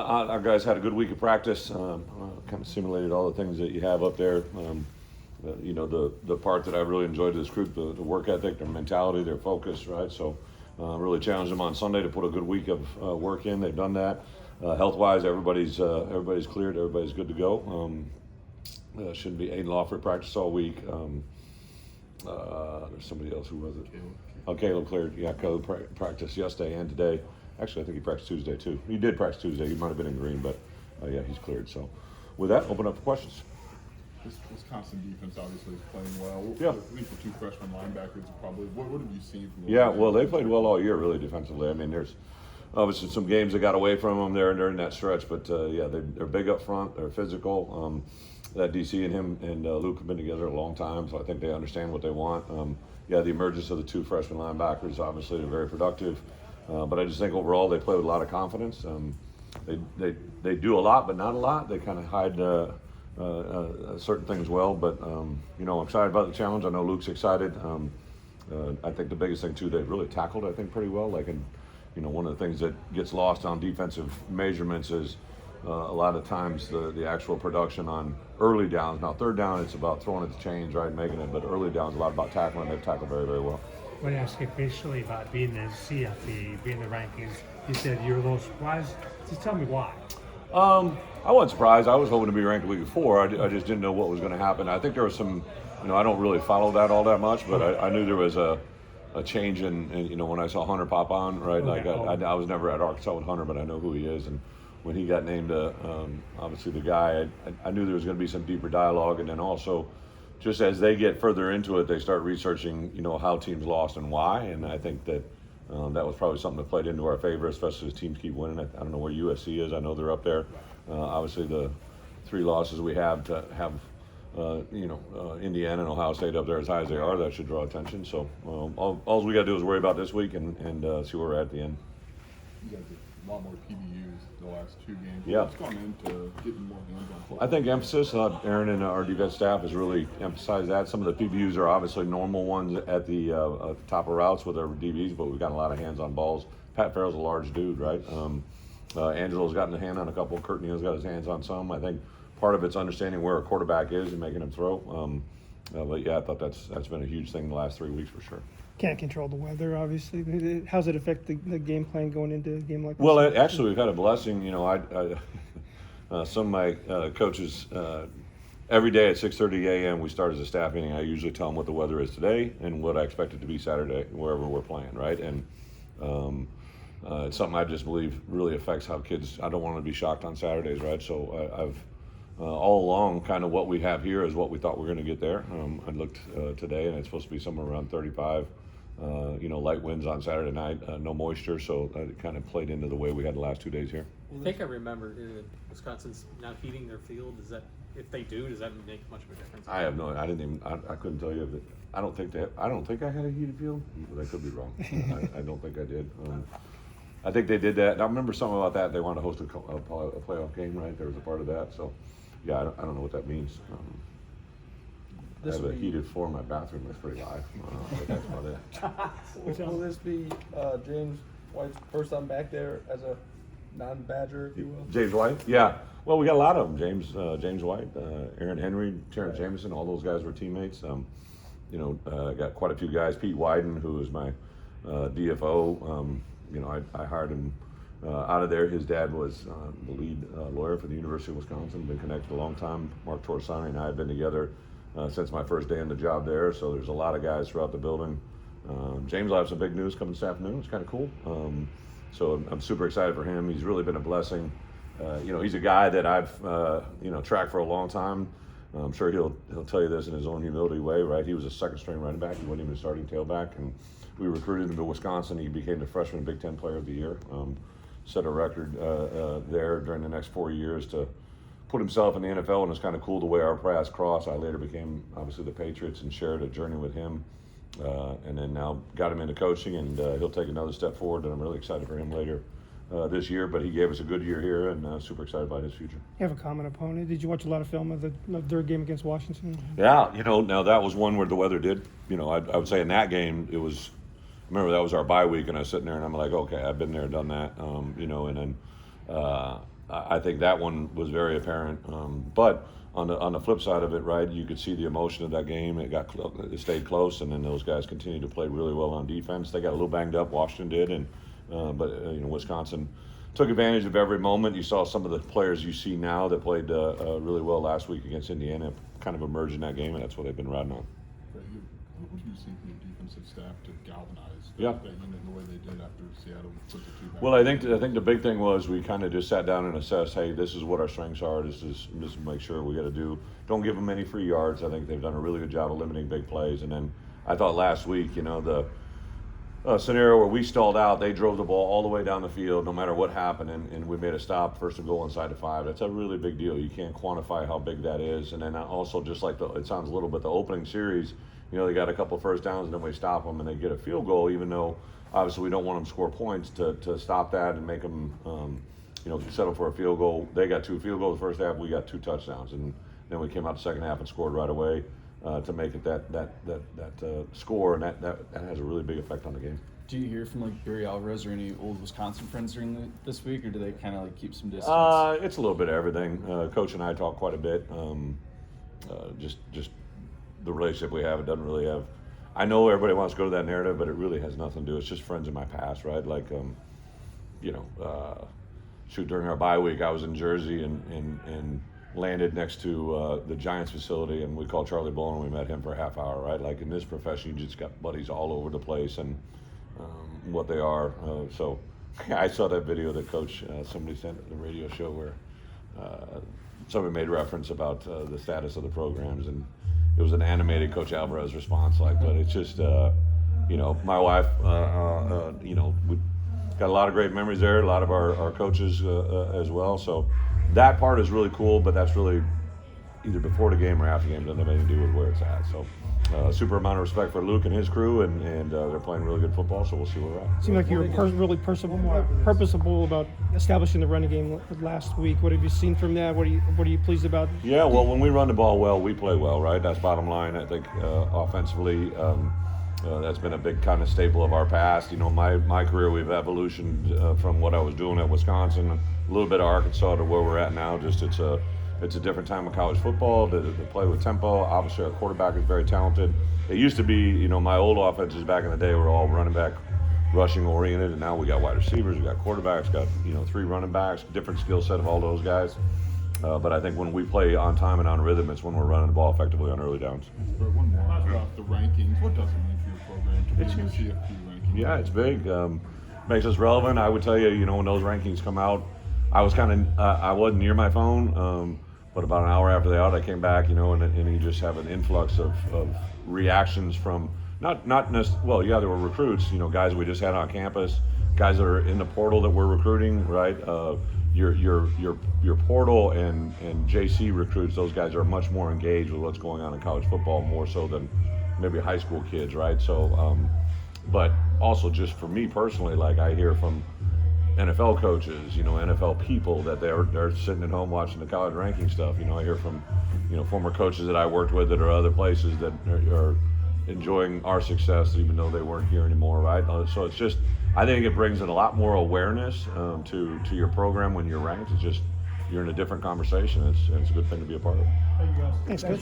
our guys had a good week of practice. Kind of simulated all the things that you have up there. The part that I really enjoyed of this group, the work ethic, their mentality, their focus, right? So really challenged them on Sunday to put a good week of work in. They've done that. Health-wise, everybody's cleared. Everybody's good to go. Shouldn't be Aiden Lawford practice all week. There's somebody else. Who was it? Caleb cleared. Yeah, Caleb practiced yesterday and today. Actually, I think he practiced Tuesday too. He did practice Tuesday. He might have been in green, but yeah, he's cleared. So with that, open up for questions. This Wisconsin defense obviously is playing well. Yeah. I think the two freshman linebackers are probably. What have you seen from them? Yeah, well, they played well all year, really, defensively. I mean, there's obviously some games that got away from them there during that stretch, but yeah, they're big up front. They're physical. That DC and him and Luke have been together a long time, so I think they understand what they want. Yeah, the emergence of the two freshman linebackers, obviously, they're very productive. But I just think overall they play with a lot of confidence. They do a lot, but not a lot. They kind of hide certain things well. But I'm excited about the challenge. I know Luke's excited. I think the biggest thing too, they really tackled, I think, pretty well. One of the things that gets lost on defensive measurements is a lot of times the actual production on early downs. Now, third down, it's about throwing it to chains, right, making it. But early downs, a lot about tackling. They've tackled very, very well. When I asked you officially about being in the CFP, being in the rankings, you said you were a little surprised. Just tell me why. I wasn't surprised. I was hoping to be ranked the week before. I just didn't know what was going to happen. I think there was some, I don't really follow that all that much, but I knew there was a change in when I saw Hunter pop on, right? Okay. I was never at Arkansas with Hunter, but I know who he is. And when he got named, obviously the guy, I knew there was going to be some deeper dialogue. And then also, just as they get further into it, they start researching, how teams lost and why. And I think that that was probably something that played into our favor, especially as teams keep winning. I don't know where USC is. I know they're up there. Obviously, the three losses we have to have, Indiana and Ohio State up there as high as they are, that should draw attention. So all we got to do is worry about this week and see where we're at the end. You guys did a lot more PBUs the last two games. Yeah. What's gone into getting more hands on football? I think emphasis, Aaron and our defense staff has really emphasized that. Some of the PBUs are obviously normal ones at the top of routes with our DBs, but we've got a lot of hands on balls. Pat Farrell's a large dude, right? Angelo's gotten a hand on a couple. Kurt Neal's got his hands on some. I think part of it's understanding where a quarterback is and making him throw. But yeah, I thought that's been a huge thing the last 3 weeks for sure. Can't control the weather, obviously. How does it affect the game plan going into a game like this? Well, actually, we've had a blessing. Some of my coaches, every day at 6:30 a.m. we start as a staff meeting. I usually tell them what the weather is today and what I expect it to be Saturday, wherever we're playing, right? And it's something I just believe really affects how kids. I don't want to be shocked on Saturdays, right? So I've all along, kind of what we have here is what we thought we were going to get there. I looked today, and it's supposed to be somewhere around 35. Light winds on Saturday night, no moisture, so it kind of played into the way we had the last 2 days here. I think I remember Wisconsin's now heating their field. Is that if they do, does that make much of a difference? I have no. I didn't even. I couldn't tell you. That, I don't think I had a heated field, but I could be wrong. I don't think I did. I think they did that. I remember something about that. They wanted to host a playoff game, right? There was a part of that. So, yeah, I don't know what that means. I have a heated floor in my bathroom. That's pretty live. But that's about it. Will this be James White's first time back there as a non-Badger, if you will? James White? Yeah. Well, we got a lot of them. James White, Aaron Henry, Terrence Jameson, all those guys were teammates. Got quite a few guys. Pete Wyden, who is my DFO. I hired him out of there. His dad was the lead lawyer for the University of Wisconsin. Been connected a long time. Mark Torsani and I have been together since my first day on the job there. So there's a lot of guys throughout the building. James will have some big news coming this afternoon. It's kind of cool. So I'm super excited for him. He's really been a blessing. He's a guy that I've tracked for a long time. I'm sure he'll tell you this in his own humility way, right? He was a second string running back. He wasn't even a starting tailback, and we recruited him to Wisconsin. He became the freshman Big Ten Player of the Year. Set a record there during the next 4 years to put himself in the NFL, and it's kind of cool the way our paths crossed. I later became obviously the Patriots and shared a journey with him, and then now got him into coaching, and he'll take another step forward, and I'm really excited for him later this year. But he gave us a good year here, and super excited about his future. You have a common opponent. Did you watch a lot of film of their game against Washington? Yeah, now that was one where the weather did. I would say in that game it was. Remember that was our bye week, and I was sitting there, and I'm like, okay, I've been there, done that, and then I think that one was very apparent. But on the flip side of it, right, you could see the emotion of that game. It stayed close, and then those guys continued to play really well on defense. They got a little banged up, Washington did, but Wisconsin took advantage of every moment. You saw some of the players you see now that played really well last week against Indiana kind of emerge in that game, and that's what they've been riding on. What do you see from your defensive staff to galvanize Yeah. that unit the way they did after Seattle put the two back? Well, I think the big thing was we kind of just sat down and assessed, hey, this is what our strengths are. This is make sure we got to do. Don't give them any free yards. I think they've done a really good job of limiting big plays. And then I thought last week, the scenario where we stalled out, they drove the ball all the way down the field, no matter what happened, and we made a stop, first and goal inside the 5. That's a really big deal. You can't quantify how big that is. And then also, just like it sounds a little bit, the opening series, they got a couple first downs, and then we stop them, and they get a field goal, even though obviously we don't want them to score points to stop that and make them, settle for a field goal. They got 2 field goals the first half, we got 2 touchdowns, and then we came out the second half and scored right away. To make it that score, and that has a really big effect on the game. Do you hear from like Barry Alvarez or any old Wisconsin friends during this week, or do they kind of like keep some distance? It's a little bit of everything. Coach and I talk quite a bit. Just the relationship we have, it doesn't really have. I know everybody wants to go to that narrative, but it really has nothing to do. It's just friends in my past, right? Like, during our bye week, I was in Jersey and landed next to the Giants facility, and we called Charlie Bull, and we met him for a half hour, right? Like in this profession, you just got buddies all over the place, and what they are. So I saw that video that Coach, somebody sent the radio show where somebody made reference about the status of the programs, and it was an animated Coach Alvarez response, but it's just, my wife, we got a lot of great memories there, a lot of our coaches as well, so that part is really cool, but that's really either before the game or after the game. Doesn't have anything to do with where it's at. So, super amount of respect for Luke and his crew, and they're playing really good football. So we'll see where we're at. Seemed like you were really purposeful about establishing the running game last week. What have you seen from that? What are you pleased about? Yeah, well, when we run the ball well, we play well, right? That's bottom line. I think offensively, that's been a big kind of staple of our past. My career, we've evolutioned from what I was doing at Wisconsin, a little bit of Arkansas to where we're at now. Just it's a different time of college football to play with tempo. Obviously, our quarterback is very talented. It used to be, my old offenses back in the day were all running back, rushing oriented, and now we got wide receivers, we got quarterbacks, got 3 running backs, different skill set of all those guys. But I think when we play on time and on rhythm, it's when we're running the ball effectively on early downs. But one more about the rankings. What does it mean for your program to be in the CFP ranking? Yeah, it's big. Makes us relevant. I would tell you, when those rankings come out, I was I wasn't near my phone, but about an hour after they out, I came back, and you just have an influx of reactions from not necessarily, there were recruits, guys we just had on campus, guys that are in the portal that we're recruiting, right? Your portal and JC recruits, those guys are much more engaged with what's going on in college football, more so than maybe high school kids, right? So, but also just for me personally, like I hear from NFL coaches, NFL people that they're sitting at home watching the college ranking stuff. I hear from, former coaches that I worked with that are other places that are enjoying our success, even though they weren't here anymore, right? So it's just, I think it brings in a lot more awareness to your program when you're ranked. It's just, you're in a different conversation. It's a good thing to be a part of. Thanks, Coach.